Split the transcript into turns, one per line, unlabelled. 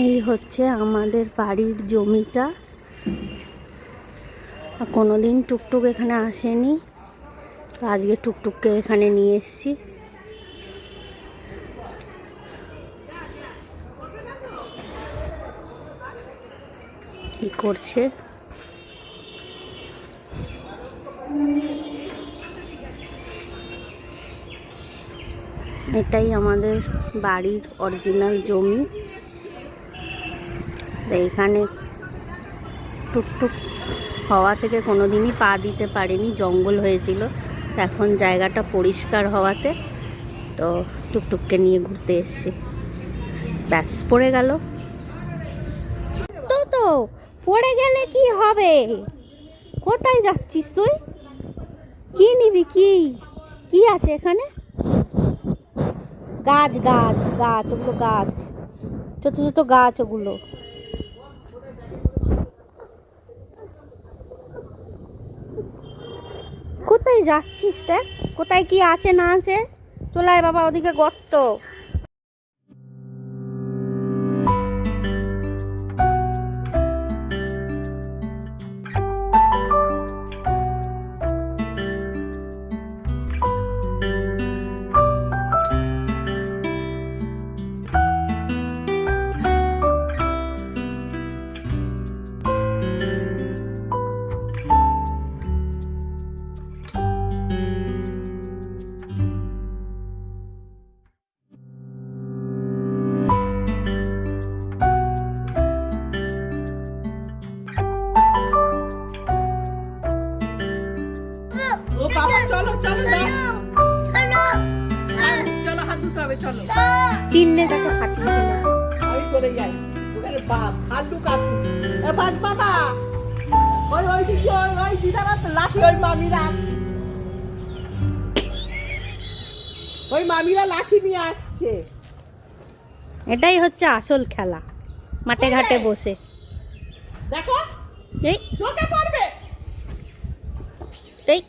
এই হচ্ছে আমাদের বাড়ির জমিটা। কোনোদিন টুকটুক এখানে আসেনি, আজকে টুকটুককে এখানে নিয়ে এসেছি। কি করছে এটাই আমাদের বাড়ির অরিজিনাল জমি। এইখানে টুকটুক হওয়া থেকে কোনোদিনই পা দিতে পারেনি, জঙ্গল হয়েছিল। এখন জায়গাটা পরিষ্কার হওয়াতে তো টুকটুককে নিয়ে ঘুরতে এসেছি। ব্যাস, পড়ে গেল তো পড়ে গেলে কি হবে? কোথায় যাচ্ছিস তুই? কি নিবি? কি কি আছে এখানে? গাছ গাছ গাছ, ওগুলো গাছ, ছোট ছোট গাছ ওগুলো। কোথায় যাচ্ছিস? দেখ কোথায় কি আছে না আছে। চলে আয় বাবা, ওদিকে গর্ত। চিল্লে তাকে ফাটিয়ে দিল।
আমি চলে যাই, ওখানে ভাল্লুক আছে। বাজ বাবা, ওই দিদারা তো লাঠি, ওই মামিরা লাঠি নিয়ে আসছে।
এটাই হচ্ছে আসল খেলা, মাঠে ঘাটে বসে।
দেখো
এই
চোখে পড়বে।
এই